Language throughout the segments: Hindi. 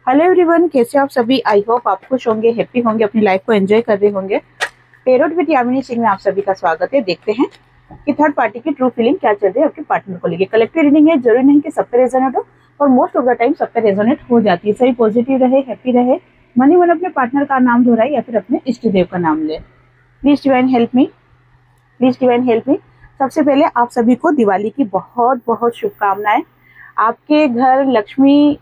हेलो एवरीवन, कैसे आप सभी। आई होप आप खुश होंगे, हैप्पी होंगे, अपनी लाइफ को एंजॉय कर रहे होंगे। पेरोट विद यामिनी सिंह में आप सभी का स्वागत है। देखते हैं कि थर्ड पार्टी की ट्रू फीलिंग क्या चल रही है आपके पार्टनर को लेके। कलेक्टिव रीडिंग है, जरूरी नहीं कि सब पे रेजोनेट हो, और मोस्ट ऑफ द टाइम सब पे रेजोनेट हो जाती है। सही पॉजिटिव रहे, हैप्पी रहे, मन ही मन अपने पार्टनर का नाम दोहराए या फिर अपने इष्ट देव का नाम ले। Please divine help me, please divine help मी। सबसे पहले आप सभी को दिवाली की बहुत बहुत शुभकामनाएं। आपके घर लक्ष्मी,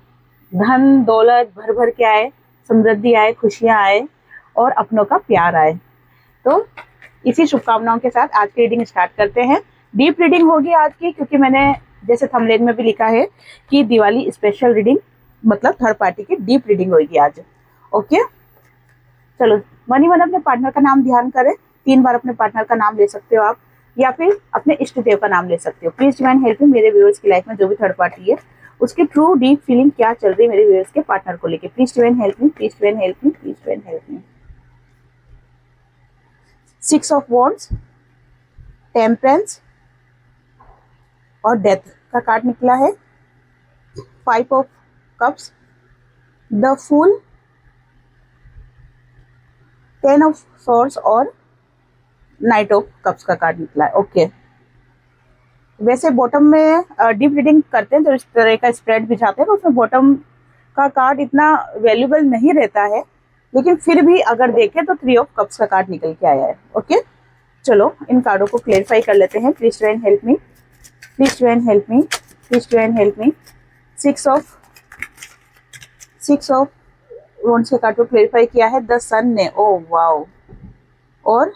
धन दौलत भर भर के आए, समृद्धि आए, खुशियां आए और अपनों का प्यार आए। तो इसी शुभकामनाओं के साथ आज की रीडिंग स्टार्ट करते हैं। डीप रीडिंग होगी आज की, क्योंकि मैंने जैसे थंबनेल में भी लिखा है कि दिवाली स्पेशल रीडिंग, मतलब थर्ड पार्टी की डीप रीडिंग होगी आज। ओके, चलो मन ही मन अपने पार्टनर का नाम ध्यान करें। 3 बार अपने पार्टनर का नाम ले सकते हो आप, या फिर अपने इष्ट देव का नाम ले सकते हो। प्लीज डिवाइन हेल्प मी, मेरे व्यूअर्स की लाइफ में जो भी थर्ड पार्टी है उसकी ट्रू डीप फीलिंग क्या चल रही है मेरे व्यूअर्स के पार्टनर को लेके। Please divine help me, please divine help me, please divine help me. 6 of wands, temperance और डेथ का कार्ड निकला है। 5 of cups, the fool, 10 of swords और नाइट ऑफ कप्स का कार्ड निकला है। ओके, वैसे बॉटम में डीप रीडिंग करते हैं, जब इस तरह का स्प्रेड बिछाते हैं तो उसमें बॉटम का कार्ड इतना वैल्यूबल नहीं रहता है, लेकिन फिर भी अगर देखें तो 3 ऑफ कप्स का कार्ड निकल के आया है। ओके, चलो इन कार्डों को क्लेरिफाई कर लेते हैं। Please divine help me, please divine help me, please divine help me. 6 of wands के कार्ड को क्लेरिफाई किया है द सन ने, ओ वाओ, और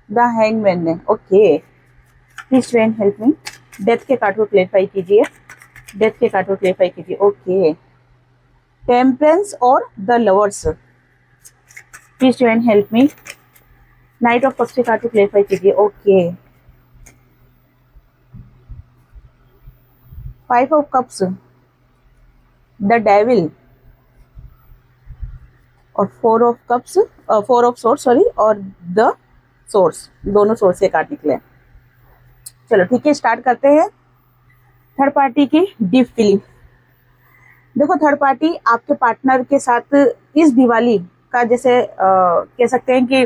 द हैंगमैन ने। Okay, please divine help me. Death के कार्ड को क्लेरिफाई कीजिए, डेथ के कार्ड को क्लेरिफाई कीजिए। ओके, टेम्परेंस और the lovers, please divine help me. Night of cups के कार्ड को क्लेरिफाई कीजिए। Okay, 5 of cups, the devil और 4 of cups, 4 of source sorry, और द सोर्स, दोनों सोर्स के कार्ड निकले। चलो ठीक है, स्टार्ट करते हैं थर्ड पार्टी की डीप फीलिंग। देखो, थर्ड पार्टी आपके पार्टनर के साथ इस दिवाली का जैसे कह सकते हैं कि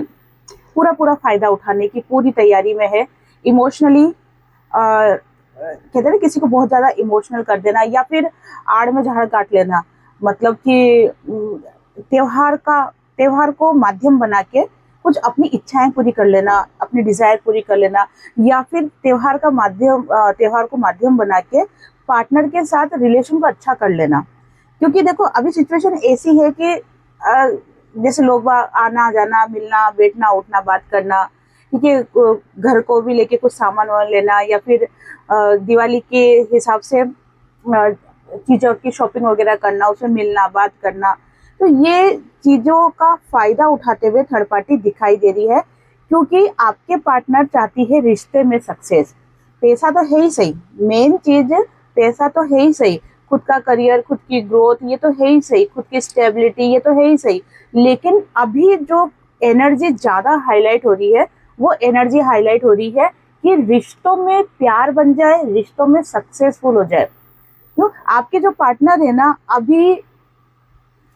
पूरा पूरा फायदा उठाने की पूरी तैयारी में है। इमोशनली कहते हैं ना, किसी को बहुत ज्यादा इमोशनल कर देना या फिर आड़ में झाड़ काट लेना, मतलब कि त्योहार को माध्यम बना के कुछ अपनी इच्छाएं पूरी कर लेना, अपनी डिजायर पूरी कर लेना, या फिर त्योहार को माध्यम बना के पार्टनर के साथ रिलेशन को अच्छा कर लेना। क्योंकि देखो, अभी सिचुएशन ऐसी है कि जैसे लोग आना जाना, मिलना बैठना उठना, बात करना, ठीक है, घर को भी लेके कुछ सामान लेना, या फिर दिवाली के हिसाब से चीजों की शॉपिंग वगैरह करना, उसमें मिलना बात करना। तो ये चीजों का फायदा उठाते हुए थर्ड पार्टी दिखाई दे रही है, क्योंकि आपके पार्टनर चाहती है रिश्ते में सक्सेस। पैसा तो है ही सही, मेन चीज पैसा तो है ही सही, खुद का करियर, खुद की ग्रोथ, ये तो है ही सही, खुद की स्टेबिलिटी, ये तो है ही सही। लेकिन अभी जो एनर्जी ज्यादा हाईलाइट हो रही है, वो एनर्जी हाईलाइट हो रही है कि रिश्तों में प्यार बन जाए, रिश्तों में सक्सेसफुल हो जाए। क्यों? आपके जो पार्टनर है ना, अभी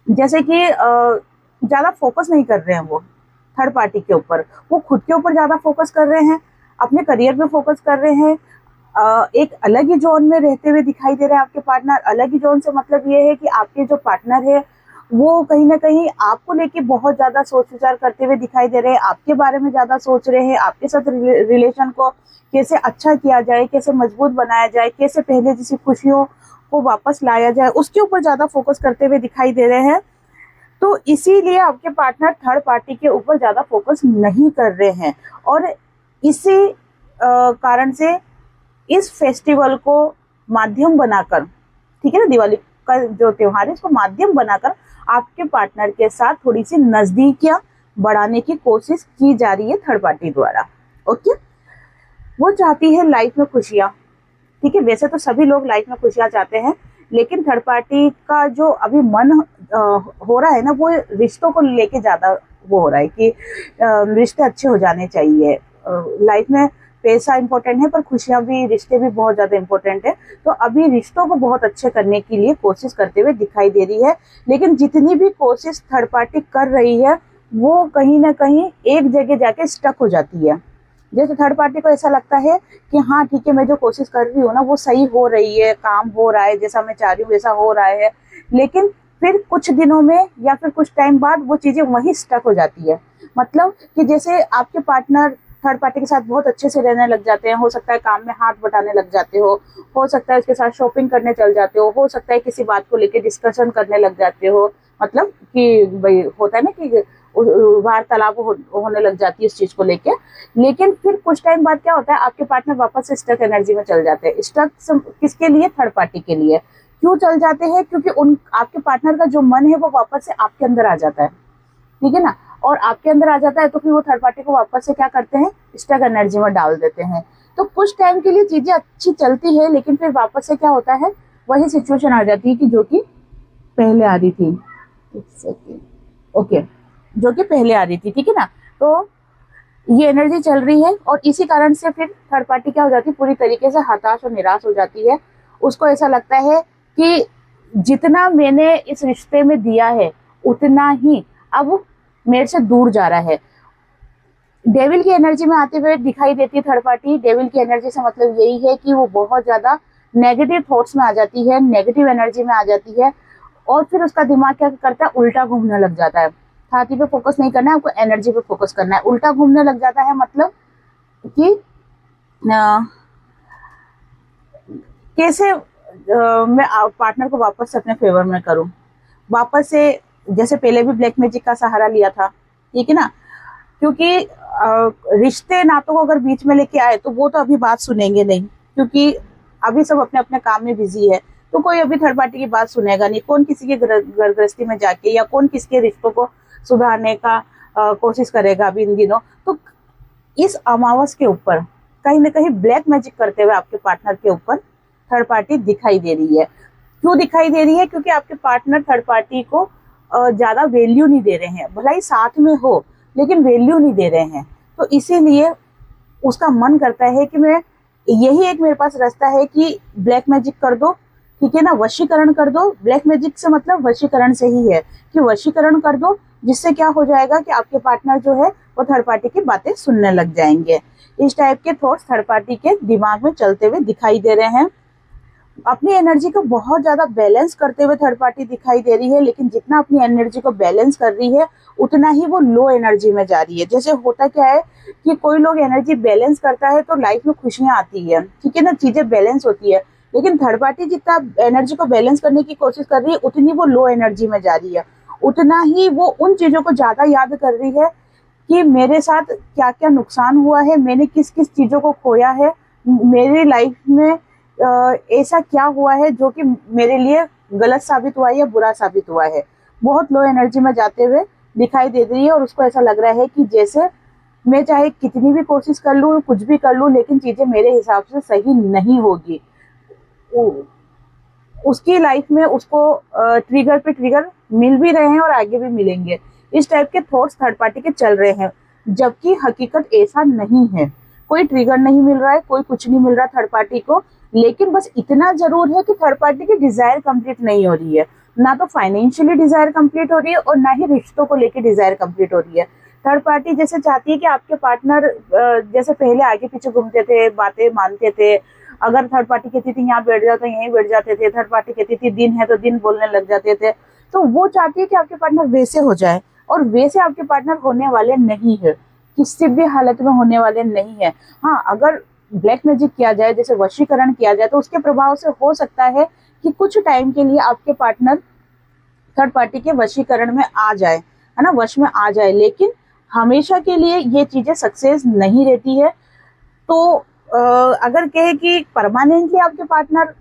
जैसे कि ज्यादा फोकस नहीं कर रहे हैं वो थर्ड पार्टी के ऊपर, वो खुद के ऊपर ज्यादा फोकस कर रहे हैं, अपने करियर पे फोकस कर रहे हैं। एक अलग ही जोन में रहते हुए दिखाई दे रहे हैं आपके पार्टनर। अलग ही जोन से मतलब ये है कि आपके जो पार्टनर है वो कहीं ना कहीं आपको लेके बहुत ज्यादा सोच विचार करते हुए दिखाई दे रहे हैं, आपके बारे में ज्यादा सोच रहे हैं, आपके साथ रिलेशन को कैसे अच्छा किया जाए, कैसे मजबूत बनाया जाए, कैसे पहले जैसी खुशियों को वापस लाया जाए, उसके ऊपर ज्यादा फोकस करते हुए दिखाई दे रहे हैं। तो इसीलिए आपके पार्टनर थर्ड पार्टी के ऊपर ज्यादा फोकस नहीं कर रहे हैं, और इसी कारण से इस फेस्टिवल को माध्यम बनाकर, ठीक है ना, दिवाली का जो त्योहार है इसको माध्यम बनाकर आपके पार्टनर के साथ थोड़ी सी नजदीकियां बढ़ाने की कोशिश की जा रही है थर्ड पार्टी द्वारा। ओके, वो चाहती है लाइफ में खुशियां, ठीक है। वैसे तो सभी लोग लाइफ में खुशियां चाहते हैं, लेकिन थर्ड पार्टी का जो अभी मन हो रहा है ना, वो रिश्तों को लेके ज्यादा वो हो रहा है कि रिश्ते अच्छे हो जाने चाहिए, लाइफ में पैसा इंपॉर्टेंट है पर खुशियां भी, रिश्ते भी बहुत ज्यादा इंपॉर्टेंट है। तो अभी रिश्तों को बहुत अच्छे करने के लिए कोशिश करते हुए दिखाई दे रही है, लेकिन जितनी भी कोशिश थर्ड पार्टी कर रही है वो कहीं ना कहीं एक जगह जाके स्टक हो जाती है। जैसे थर्ड पार्टी को ऐसा लगता है कि हाँ ठीक है, मैं जो कोशिश कर रही हूँ ना वो सही हो रही है, काम हो रहा है, जैसा मैं चाह रही हूँ वैसा हो रहा है, लेकिन फिर कुछ दिनों में या फिर कुछ टाइम बाद वो चीजें वहीं स्टक हो जाती है। मतलब कि जैसे आपके पार्टनर थर्ड पार्टी के साथ बहुत अच्छे से रहने लग जाते हैं, हो सकता है काम में हाथ बटाने लग जाते हो सकता है उसके साथ शॉपिंग करने चल जाते हो सकता है किसी बात को लेकर डिस्कशन करने लग जाते हो, मतलब कि भाई होता है ना कि वार्तालाप होने लग जाती है इस चीज को लेके। लेकिन फिर कुछ टाइम बाद क्या होता है, आपके पार्टनर वापस से स्टक एनर्जी में चल जाते हैं। स्टक किसके लिए? थर्ड पार्टी के लिए। क्यों चल जाते हैं? क्योंकि उन आपके पार्टनर का जो मन है वो वापस से आपके अंदर आ जाता है, ठीक है ना, और आपके अंदर आ जाता है तो फिर वो थर्ड पार्टी को वापस से क्या करते हैं, स्टक एनर्जी में डाल देते हैं। तो कुछ टाइम के लिए चीजें अच्छी चलती है, लेकिन फिर वापस से क्या होता है, वही सिचुएशन आ जाती है कि जो कि पहले आ रही थी। ओके, जो कि पहले आ रही थी, ठीक है ना। तो ये एनर्जी चल रही है और इसी कारण से फिर थर्ड पार्टी क्या हो जाती है, पूरी तरीके से हताश और निराश हो जाती है। उसको ऐसा लगता है कि जितना मैंने इस रिश्ते में दिया है उतना ही अब मेरे से दूर जा रहा है। डेविल की एनर्जी में आते हुए दिखाई देती है थर्ड पार्टी। डेविल की एनर्जी से मतलब यही है कि वो बहुत ज्यादा नेगेटिव थॉट्स में आ जाती है, नेगेटिव एनर्जी में आ जाती है, और फिर उसका दिमाग क्या करता है, उल्टा घूमने लग जाता है। छाती पे फोकस नहीं करना है आपको, एनर्जी पे फोकस करना है। उल्टा घूमने लग जाता है मतलब कि कैसे मैं पार्टनर को वापस से अपने फेवर में करूं, वापस से जैसे पहले भी ब्लैक मैजिक का सहारा लिया था, ठीक है ना। क्योंकि रिश्ते नातों को अगर बीच में लेके आए तो वो तो अभी बात सुनेंगे नहीं, क्योंकि अभी सब अपने अपने काम में बिजी है। तो कोई अभी थर्ड पार्टी की बात सुनेगा नहीं, कौन किसी के घर गृहस्थी में जाके या कौन किसके रिश्तों को सुधारने का कोशिश करेगा अभी इन दिनों। तो इस अमावस के ऊपर कहीं ना कहीं ब्लैक मैजिक करते हुए आपके पार्टनर के ऊपर थर्ड पार्टी दिखाई दे रही है। क्यों दिखाई दे रही है? क्योंकि आपके पार्टनर थर्ड पार्टी को ज्यादा वैल्यू नहीं दे रहे हैं, भला ही साथ में हो लेकिन वैल्यू नहीं दे रहे हैं। तो इसीलिए उसका मन करता है कि मैं, यही एक मेरे पास रास्ता है कि ब्लैक मैजिक कर दो, ठीक है ना, वशीकरण कर दो। ब्लैक मैजिक से मतलब वशीकरण से ही है कि वशीकरण कर दो, जिससे क्या हो जाएगा कि आपके पार्टनर जो है वो थर्ड पार्टी की बातें सुनने लग जाएंगे। इस टाइप के थॉट्स थर्ड पार्टी के दिमाग में चलते हुए दिखाई दे रहे हैं। अपनी एनर्जी को बहुत ज्यादा बैलेंस करते हुए थर्ड पार्टी दिखाई दे रही है, लेकिन जितना अपनी एनर्जी को बैलेंस कर रही है उतना ही वो लो एनर्जी में जा रही है। जैसे होता क्या है कि कोई लोग एनर्जी बैलेंस करता है तो लाइफ में खुशियां आती है, ठीक है ना, चीजें बैलेंस होती है। लेकिन थर्ड पार्टी जितना एनर्जी को बैलेंस करने की कोशिश कर रही है उतनी वो लो एनर्जी में जा रही है, उतना ही वो उन चीजों को ज्यादा याद कर रही है कि मेरे साथ क्या क्या नुकसान हुआ है, मैंने किस किस चीजों को खोया है, मेरी लाइफ में ऐसा क्या हुआ है जो कि मेरे लिए गलत साबित हुआ है या बुरा साबित हुआ है। बहुत लो एनर्जी में जाते हुए दिखाई दे रही है और उसको ऐसा लग रहा है कि जैसे मैं चाहे कितनी भी कोशिश कर लूँ, कुछ भी कर लूँ, लेकिन चीजें मेरे हिसाब से सही नहीं होगी। उसकी लाइफ में उसको ट्रिगर पे ट्रिगर मिल भी रहे हैं और आगे भी मिलेंगे। इस टाइप के थॉट्स थर्ड पार्टी के चल रहे हैं, जबकि हकीकत ऐसा नहीं है। कोई ट्रिगर नहीं मिल रहा है, कोई कुछ नहीं मिल रहा थर्ड पार्टी को, लेकिन बस इतना जरूर है कि थर्ड पार्टी की डिजायर कंप्लीट नहीं हो रही है। ना तो फाइनेंशियली डिजायर कंप्लीट हो रही है और ना ही रिश्तों को लेकर डिजायर कंप्लीट हो रही है। थर्ड पार्टी जैसे चाहती है कि आपके पार्टनर जैसे पहले आगे पीछे घूमते थे, बातें मानते थे, अगर थर्ड पार्टी कहती थी यहाँ बैठ जाओ तो यहीं बैठ जाते थे, थर्ड पार्टी कहती थी दिन है तो दिन बोलने लग जाते थे। तो वो चाहती है कि आपके पार्टनर वैसे हो जाए, और वैसे आपके पार्टनर होने वाले नहीं है, किसी भी हालत में होने वाले नहीं है। हाँ, अगर ब्लैक मैजिक किया जाए, जैसे वशीकरण किया जाए, तो उसके प्रभाव से हो सकता है कि कुछ टाइम के लिए आपके पार्टनर थर्ड पार्टी के वशीकरण में आ जाए, है ना, वश में आ जाए, लेकिन हमेशा के लिए ये चीजें सक्सेस नहीं रहती है। तो अगर कहे कि परमानेंटली आपके पार्टनर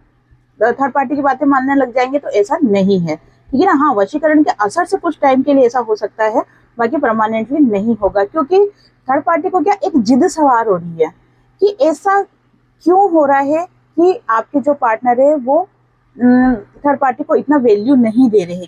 थर्ड पार्टी की बातें मानने लग जाएंगे तो ऐसा नहीं है, ठीक है ना। हाँ, वशीकरण के असर से कुछ टाइम के लिए ऐसा हो सकता है, बाकी परमानेंटली नहीं होगा, क्योंकि थर्ड पार्टी को क्या एक जिद सवार हो रही है कि ऐसा क्यों हो रहा है कि आपके जो पार्टनर है वो थर्ड पार्टी को इतना वैल्यू नहीं दे रहे,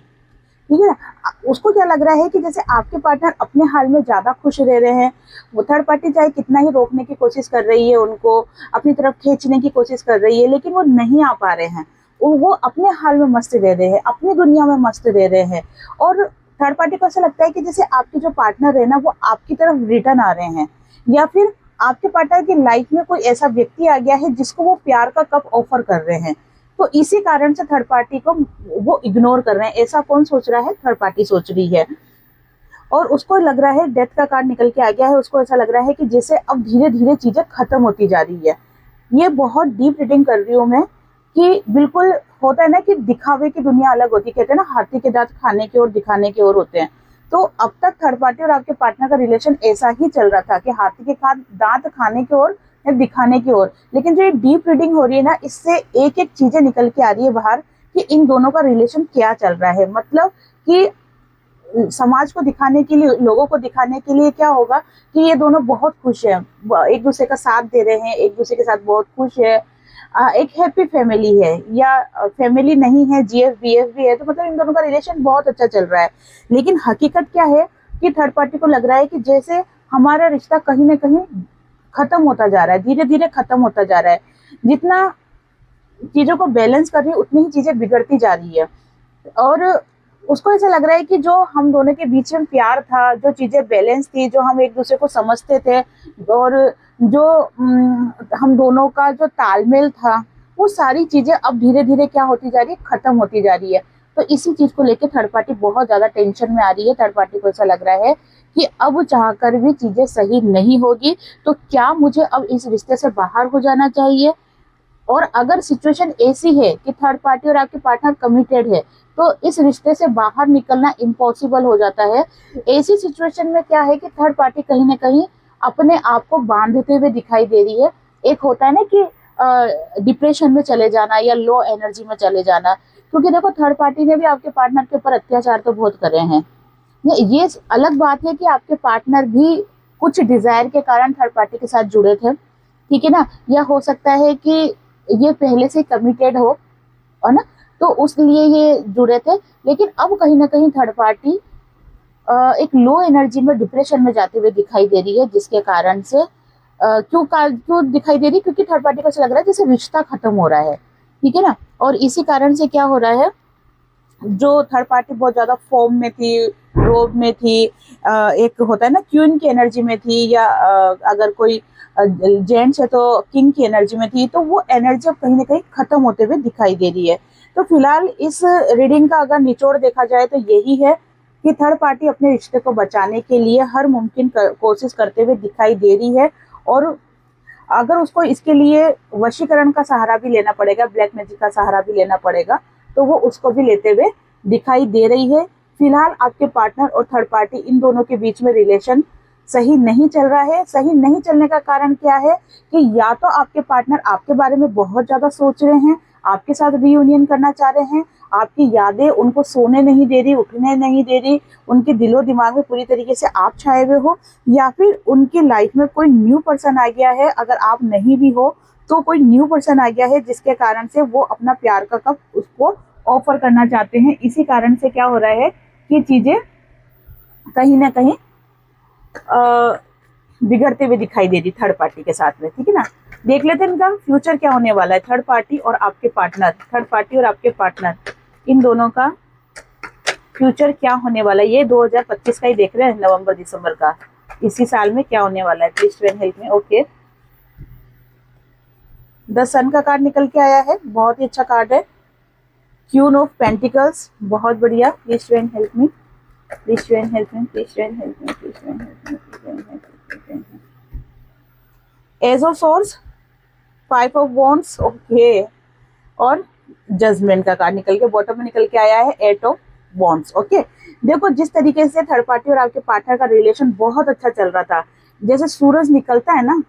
ठीक है ना। उसको क्या लग रहा है कि जैसे आपके पार्टनर अपने हाल में ज्यादा खुश रह रहे हैं, वो थर्ड पार्टी चाहे कितना ही रोकने की कोशिश कर रही है, उनको अपनी तरफ खींचने की कोशिश कर रही है, लेकिन वो नहीं आ पा रहे हैं। वो अपने हाल में मस्त रह रहे हैं, अपनी दुनिया में मस्त रह रहे हैं। और थर्ड पार्टी को ऐसा लगता है कि जैसे आपके जो पार्टनर है ना, वो आपकी तरफ रिटर्न आ रहे हैं, या फिर आपके पार्टनर की लाइफ में कोई ऐसा व्यक्ति आ गया है जिसको वो प्यार का कप ऑफर कर रहे हैं। तो इसी कारण से थर्ड पार्टी को वो इग्नोर कर रहे हैं। ऐसा कौन सोच रहा है? थर्ड पार्टी सोच रही है। और उसको लग रहा है, डेथ का कार्ड निकल के आ गया है, उसको ऐसा लग रहा है कि जैसे अब धीरे धीरे चीजें खत्म होती जा रही है। ये बहुत डीप रीडिंग कर रही हूँ मैं, कि बिल्कुल होता है ना कि दिखावे की दुनिया अलग होती है, कहते हैं ना हाथी के दांत खाने की ओर दिखाने की ओर होते हैं। तो अब तक थर्ड पार्टी और आपके पार्टनर का रिलेशन ऐसा ही चल रहा था कि हाथी के दांत खाने की ओर या दिखाने की ओर। लेकिन जो ये डीप रीडिंग हो रही है ना, इससे एक एक चीजें निकल के आ रही है बाहर कि इन दोनों का रिलेशन क्या चल रहा है। मतलब कि समाज को दिखाने के लिए, लोगों को दिखाने के लिए क्या होगा कि ये दोनों बहुत खुश हैं, एक दूसरे का साथ दे रहे हैं, एक दूसरे के साथ बहुत खुश है, एक हैप्पी फैमिली है, या फैमिली नहीं है, जीएफ बीएफ भी है, तो मतलब इन दोनों का रिलेशन बहुत अच्छा चल रहा है। लेकिन हकीकत क्या है कि थर्ड पार्टी को लग रहा है कि जैसे हमारा रिश्ता कहीं ना कहीं खत्म होता जा रहा है, धीरे धीरे खत्म होता जा रहा है। जितना चीजों को बैलेंस कर रही है, उतनी ही चीजें बिगड़ती जा रही है। और उसको ऐसा लग रहा है कि जो हम दोनों के बीच में प्यार था, जो चीजें बैलेंस थी, जो हम एक दूसरे को समझते थे, और जो हम दोनों का जो तालमेल था, वो सारी चीजें अब धीरे धीरे क्या होती जा रही है? खत्म होती जा रही है। तो इसी चीज को लेकर थर्ड पार्टी बहुत ज्यादा टेंशन में आ रही है। थर्ड पार्टी को ऐसा लग रहा है कि अब चाहकर भी चीजें सही नहीं होगी, तो क्या मुझे अब इस रिश्ते से बाहर हो जाना चाहिए? और अगर सिचुएशन ऐसी है कि थर्ड पार्टी और आपके पार्टनर कमिटेड है, तो इस रिश्ते से बाहर निकलना इम्पॉसिबल हो जाता है। ऐसी सिचुएशन में क्या है कि थर्ड पार्टी कहीं ना कहीं अपने आप को बांधते हुए दिखाई दे रही है। एक होता है ना कि डिप्रेशन में चले जाना या लो एनर्जी में चले जाना, क्योंकि देखो थर्ड पार्टी ने भी आपके पार्टनर के ऊपर अत्याचार तो बहुत करे हैं। ये अलग बात है कि आपके पार्टनर भी कुछ डिजायर के कारण थर्ड पार्टी के साथ जुड़े थे, ठीक है ना, या हो सकता है कि ये पहले से कमिटेड हो, और ना, तो उस लिए ये जुड़े थे। लेकिन अब कहीं ना कहीं थर्ड पार्टी एक लो एनर्जी में, डिप्रेशन में जाते हुए दिखाई दे रही है, जिसके कारण से क्यों दिखाई दे रही है? क्योंकि थर्ड पार्टी को ऐसा लग रहा है जैसे रिश्ता खत्म हो रहा है, ठीक है ना। और इसी कारण से क्या हो रहा है, जो थर्ड पार्टी बहुत ज्यादा फॉर्म में थी, रोब में थी, एक होता है ना क्वीन की एनर्जी में थी, या अगर कोई जेंट्स है तो किंग की एनर्जी में थी, तो वो एनर्जी अब कहीं ना कहीं खत्म होते हुए दिखाई दे रही है। तो फिलहाल इस रीडिंग का अगर निचोड़ देखा जाए तो यही है कि थर्ड पार्टी अपने रिश्ते को बचाने के लिए हर मुमकिन कोशिश करते हुए दिखाई दे रही है। और अगर उसको इसके लिए वशीकरण का सहारा भी लेना पड़ेगा, ब्लैक मैजिक का सहारा भी लेना पड़ेगा, तो वो उसको भी लेते हुए दिखाई दे रही है। फिलहाल आपके पार्टनर और थर्ड पार्टी, इन दोनों के बीच में रिलेशन सही नहीं चल रहा है। सही नहीं चलने का कारण क्या है कि या तो आपके पार्टनर आपके बारे में बहुत ज्यादा सोच रहे हैं, आपके साथ रियूनियन करना चाह रहे हैं, आपकी यादें उनको सोने नहीं दे रही, उठने नहीं दे रही, उनके दिलो दिमाग में पूरी तरीके से आप छाए हुए हो, या फिर उनकी लाइफ में कोई न्यू पर्सन आ गया है, अगर आप नहीं भी हो तो कोई न्यू पर्सन आ गया है, जिसके कारण से वो अपना प्यार का कप उसको ऑफर करना चाहते हैं। इसी कारण से क्या हो रहा है कि चीजें कहीं ना कहीं बिगड़ते हुए दिखाई दे रही थर्ड पार्टी के साथ में, ठीक है ना। देख लेते हैं इनका फ्यूचर क्या होने वाला है, थर्ड पार्टी और आपके पार्टनर, थर्ड पार्टी और आपके पार्टनर, इन दोनों का फ्यूचर क्या होने वाला है। ये 2025 का ही देख रहे हैं, नवंबर दिसंबर का, इसी साल में क्या होने वाला है। प्लीज ट्वेन हेल्प में। ओके, द सन का कार्ड निकल के आया है, बहुत ही अच्छा कार्ड है। क्वीन ऑफ पेंटिकल्स, बहुत बढ़िया। Please twain help me, please twain help me, please twain help me, please twain help me, please twain help me. Ace of swords, 5 of wands, okay, और जजमेंट का कार्ड निकल के बॉटम में निकल के आया है, 8 ऑफ वॉन्ड्स। ओके, देखो जिस तरीके से थर्ड पार्टी और आपके पार्टनर का रिलेशन बहुत अच्छा चल रहा था, जैसे सूरज निकलता है ना,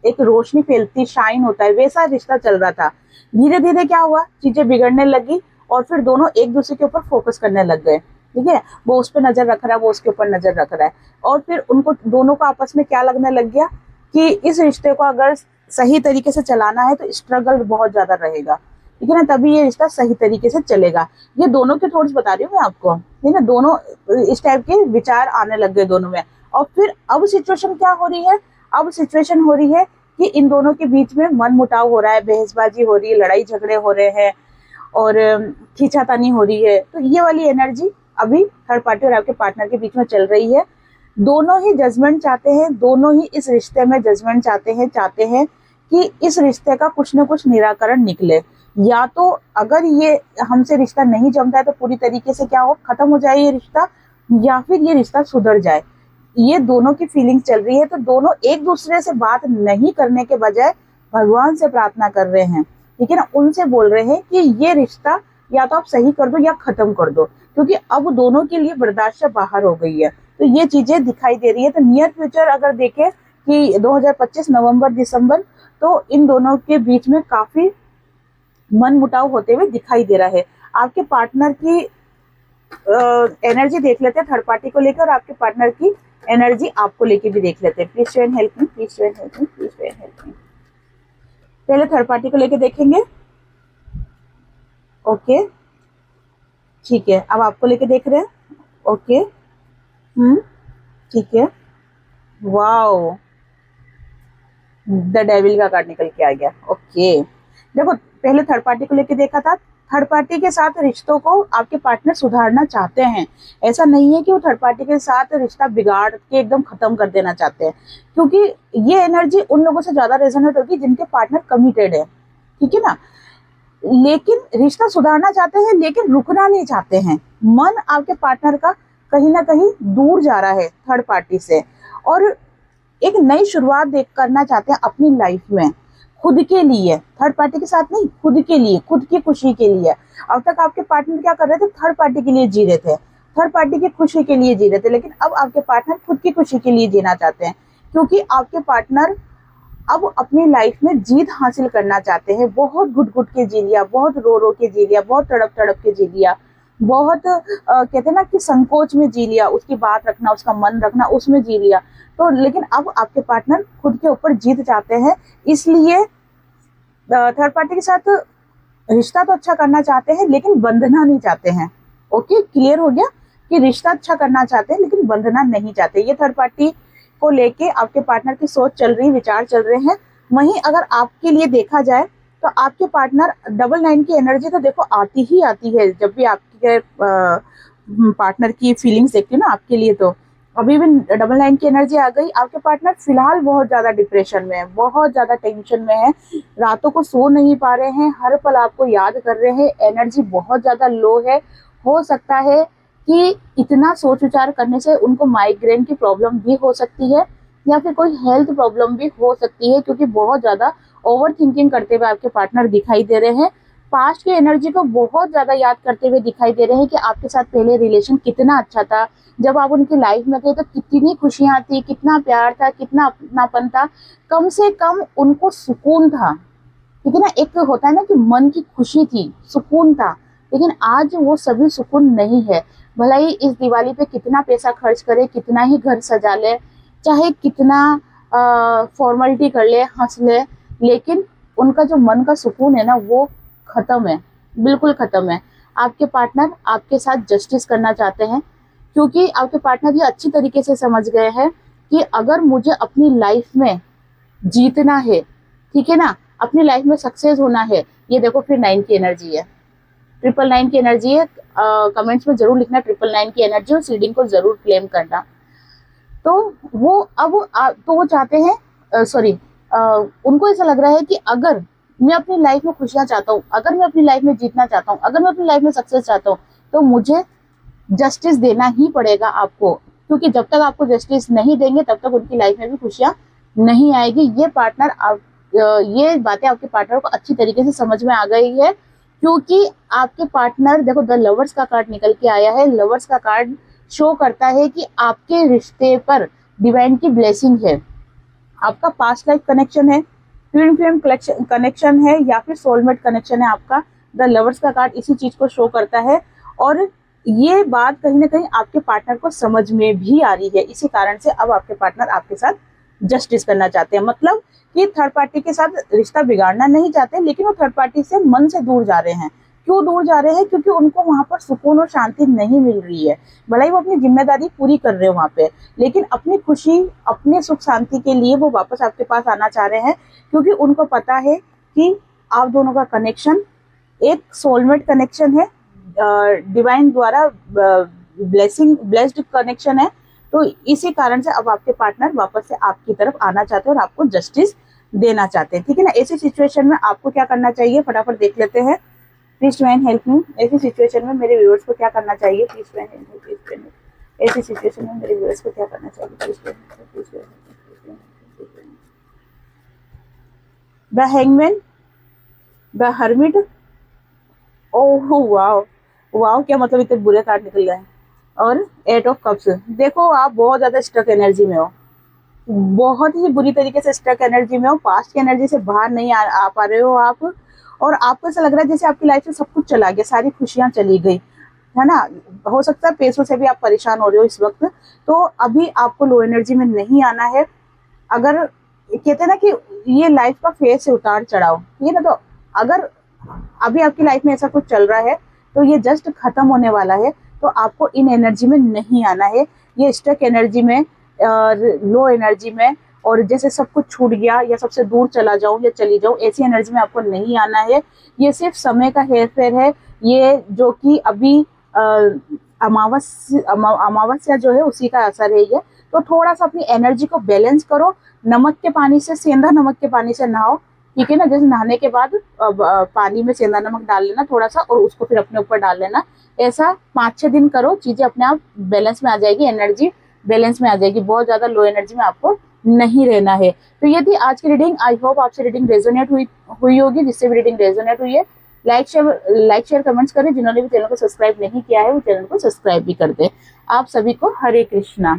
एक रोशनी फैलती, शाइन होता है, वैसा रिश्ता चल रहा था। धीरे धीरे क्या हुआ, चीजें बिगड़ने लगी, और फिर दोनों एक दूसरे के ऊपर फोकस करने लग गए, ठीक है। वो उस पर नजर रख रहा है, वो उसके ऊपर नजर रख रहा है, और फिर उनको दोनों को आपस में क्या लगने लग गया कि इस रिश्ते को अगर सही तरीके से चलाना है तो स्ट्रगल बहुत ज्यादा रहेगा, ठीक है ना, तभी ये रिश्ता सही तरीके से चलेगा। ये दोनों के थॉट्स बता रही हूँ मैं आपको, ठीक है, दोनों इस टाइप के विचार आने लग गए दोनों में। और फिर अब सिचुएशन क्या हो रही है, अब सिचुएशन हो रही है कि इन दोनों के बीच में मन मुटाव हो रहा है, बहसबाजी हो रही है, लड़ाई झगड़े हो रहे हैं और खींचातानी हो रही है। तो ये वाली एनर्जी अभी थर्ड पार्टी और आपके पार्टनर के बीच में चल रही है। दोनों ही जजमेंट चाहते हैं, दोनों ही इस रिश्ते में जजमेंट चाहते हैं कि इस रिश्ते का कुछ न कुछ निराकरण निकले। या तो अगर ये हमसे रिश्ता नहीं जमता है तो पूरी तरीके से क्या हो, खत्म हो जाए ये रिश्ता, या फिर ये रिश्ता सुधर जाए। ये दोनों की फीलिंग चल रही है। तो दोनों एक दूसरे से बात नहीं करने के बजाय भगवान से प्रार्थना कर रहे हैं, ठीक है ना, उनसे बोल रहे हैं कि ये रिश्ता या तो आप सही कर दो या खत्म कर दो, क्योंकि अब दोनों के लिए बर्दाश्त से बाहर हो गई है। तो ये चीजें दिखाई दे रही है। तो नियर फ्यूचर अगर देखें कि 2025 नवंबर दिसंबर, तो इन दोनों के बीच में काफी मन मुटाव होते हुए दिखाई दे रहा है। आपके पार्टनर की एनर्जी देख लेते हैं थर्ड पार्टी को लेकर, और आपके पार्टनर की एनर्जी आपको लेके भी देख लेते हैं। Please show and help me, please show and help me, please show and help me. पहले थर्ड पार्टी को लेके देखेंगे। ओके, ठीक है, अब आपको लेके देख रहे हैं। ओके, ठीक है, वाओ, द डेविल का कार्ड निकल के आ गया। ओके, देखो पहले थर्ड पार्टी को लेके देखा था। थर्ड पार्टी के साथ रिश्तों को आपके पार्टनर सुधारना चाहते हैं। ऐसा नहीं है कि वो थर्ड पार्टी के साथ रिश्ता बिगाड़ के एकदम खत्म कर देना चाहते हैं, क्योंकि ये एनर्जी उन लोगों से ज्यादा रेजोनेट होगी जिनके पार्टनर कमिटेड है, ठीक है ना। लेकिन रिश्ता सुधारना चाहते हैं, लेकिन रुकना नहीं चाहते हैं। मन आपके पार्टनर का कहीं ना कहीं दूर जा रहा है थर्ड पार्टी से, और एक नई शुरुआत करना चाहते हैं अपनी लाइफ में, खुद के लिए, थर्ड पार्टी के साथ नहीं, खुद के लिए, खुद की खुशी के लिए। अब तक आपके पार्टनर क्या कर रहे थे, थर्ड पार्टी के लिए जी रहे थे, थर्ड पार्टी की खुशी के लिए जी रहे थे, लेकिन अब आपके पार्टनर खुद की खुशी के लिए जीना चाहते हैं, क्योंकि आपके पार्टनर अब अपनी लाइफ में जीत हासिल करना चाहते हैं। बहुत घुट घुट के जी लिया, बहुत रो रो के जी लिया, बहुत तड़प तड़प के जी लिया, बहुत कहते हैं ना कि संकोच में जी लिया, उसकी बात रखना, उसका मन रखना, उसमें जी लिया। तो लेकिन अब आपके पार्टनर खुद के ऊपर जीत चाहते हैं, इसलिए थर्ड पार्टी के साथ रिश्ता तो अच्छा करना चाहते हैं, लेकिन बंधना नहीं चाहते हैं। ओके, क्लियर हो गया कि रिश्ता अच्छा करना चाहते हैं लेकिन बंधना नहीं चाहते। ये थर्ड पार्टी को लेके आपके पार्टनर की सोच चल रही, विचार चल रहे हैं। वहीं अगर आपके लिए देखा जाए तो आपके पार्टनर 99 की एनर्जी तो देखो आती ही आती है जब भी आपके पार्टनर की फीलिंग्स देखती है ना आपके लिए। तो अभी भी 99 की एनर्जी आ गई। आपके पार्टनर फिलहाल बहुत ज्यादा डिप्रेशन में है, बहुत ज्यादा टेंशन में है, रातों को सो नहीं पा रहे हैं, हर पल आपको याद कर रहे हैं, एनर्जी बहुत ज्यादा लो है। हो सकता है कि इतना सोच विचार करने से उनको माइग्रेन की प्रॉब्लम भी हो सकती है, या फिर कोई हेल्थ प्रॉब्लम भी हो सकती है, क्योंकि बहुत ज्यादा ओवर थिंकिंग करते हुए आपके पार्टनर दिखाई दे रहे हैं। पास्ट की एनर्जी को बहुत ज्यादा याद करते हुए दिखाई दे रहे हैं कि आपके साथ पहले रिलेशन कितना अच्छा था, जब आप उनकी लाइफ में थे तो कितनी खुशियां थी, कितना प्यार था, कितना अपनापन था, कम से कम उनको सुकून था, ठीक है ना। एक होता है ना कि मन की खुशी थी, सुकून था, लेकिन आज वो सभी सुकून नहीं है। भला ही इस दिवाली पे कितना पैसा खर्च करे, कितना ही घर सजा ले, चाहे कितना फॉर्मेलिटी कर ले, हंस ले, लेकिन उनका जो मन का सुकून है ना वो खत्म है, बिल्कुल खत्म है। आपके पार्टनर आपके साथ जस्टिस करना चाहते हैं, क्योंकि आपके पार्टनर ये अच्छी तरीके से समझ गए हैं कि अगर मुझे अपनी लाइफ में जीतना है, ठीक है ना, अपनी लाइफ में सक्सेस होना है। ये देखो फिर 9 की एनर्जी है, 999 की एनर्जी है। कमेंट्स में जरूर लिखना 999 की एनर्जी, और सीडिंग को जरूर क्लेम करना। तो वो अब तो वो चाहते हैं, उनको ऐसा लग रहा है कि अगर मैं अपनी लाइफ में खुशियां चाहता हूँ, अगर मैं अपनी लाइफ में जीतना चाहता हूँ, अगर मैं अपनी लाइफ में सक्सेस चाहता हूँ, तो मुझे जस्टिस देना ही पड़ेगा आपको, क्योंकि जब तक आपको जस्टिस नहीं देंगे तब तक उनकी लाइफ में भी खुशियां नहीं आएगी। ये बातें आपके पार्टनर को अच्छी तरीके से समझ में आ गई है, क्योंकि आपके पार्टनर देखो द लवर्स का कार्ड निकल के आया है। लवर्स का कार्ड शो करता है कि आपके रिश्ते पर डिवाइन की ब्लेसिंग है, आपका पास्ट लाइफ कनेक्शन है, ट्विन फ्लेम कनेक्शन है, या फिर सोलमेट कनेक्शन है आपका। द लवर्स का कार्ड इसी चीज को शो करता है, और ये बात कहीं ना कहीं आपके पार्टनर को समझ में भी आ रही है। इसी कारण से अब आपके पार्टनर आपके साथ जस्टिस करना चाहते हैं, मतलब कि थर्ड पार्टी के साथ रिश्ता बिगाड़ना नहीं चाहते, लेकिन वो थर्ड पार्टी से मन से दूर जा रहे हैं, क्यों दूर जा रहे हैं? क्योंकि उनको वहां पर सुकून और शांति नहीं मिल रही है। भले ही वो अपनी जिम्मेदारी पूरी कर रहे हो वहां पे, लेकिन अपनी खुशी, अपने सुख शांति के लिए वो वापस आपके पास आना चाह रहे हैं, क्योंकि उनको पता है कि आप दोनों का कनेक्शन एक सोलमेट कनेक्शन है, डिवाइन द्वारा ब्लेस्ड कनेक्शन है। तो इसी कारण से अब आपके पार्टनर वापस से आपकी तरफ आना चाहते हैं और आपको जस्टिस देना चाहते हैं, ठीक है ना। ऐसी सिचुएशन में आपको क्या करना चाहिए, फटाफट देख लेते हैं। प्लीज डिवाइन हेल्प मी। ऐसी सिचुएशन में मेरे व्यूअर्स को क्या करना चाहिए? Please divine help me, please divine help मी। ऐसी सिचुएशन में मेरे व्यूअर्स को क्या करना चाहिए? Please divine help me, please divine help me, please divine help me, please divine help me. The hangman, the hermit. Oh wow, wow, क्या मतलब इतने बुरे कार्ड निकल गए। और 8 ऑफ कप्स। देखो आप बहुत ज्यादा स्टक एनर्जी में हो, बहुत ही बुरी तरीके से स्टक एनर्जी में हो, पास्ट की एनर्जी से बाहर नहीं आ पा रहे हो आप, और आपको ऐसा लग रहा है जैसे आपकी लाइफ से सब कुछ चला गया, सारी खुशियां चली गई, है ना। हो सकता है पैसों से भी आप परेशान हो रहे हो इस वक्त। तो अभी आपको लो एनर्जी में नहीं आना है। अगर कहते हैं ना कि ये लाइफ का फेज से उतार चढ़ाव, ठीक है ना। तो अगर अभी आपकी लाइफ में ऐसा कुछ चल रहा है तो ये जस्ट खत्म होने वाला है। तो आपको इन एनर्जी में नहीं आना है, ये स्टक एनर्जी में, लो एनर्जी में, और जैसे सब कुछ छूट गया या सबसे दूर चला जाऊं या चली जाऊं, ऐसी एनर्जी में आपको नहीं आना है। ये सिर्फ समय का हेर फेर है, ये जो कि अभी अमावस्या जो है उसी का असर है ये। तो थोड़ा सा अपनी एनर्जी को बैलेंस करो, नमक के पानी से, सेंधा नमक के पानी से नहाओ, ठीक है ना। जैसे नहाने के बाद पानी में सेंधा नमक डाल लेना थोड़ा सा, और उसको फिर अपने ऊपर डाल लेना। ऐसा 5-6 दिन करो, चीजें अपने आप बैलेंस में आ जाएगी, एनर्जी बैलेंस में आ जाएगी। बहुत ज्यादा लो एनर्जी में आपको नहीं रहना है। तो ये थी आज की रीडिंग। आई होप आपसे रीडिंग रेजोनेट हुई होगी। जिससे भी रीडिंग रेजोनेट हुई है, लाइक शेयर कमेंट्स करें। जिन्होंने भी चैनल को सब्सक्राइब नहीं किया है वो चैनल को सब्सक्राइब भी कर दें। आप सभी को हरे कृष्णा।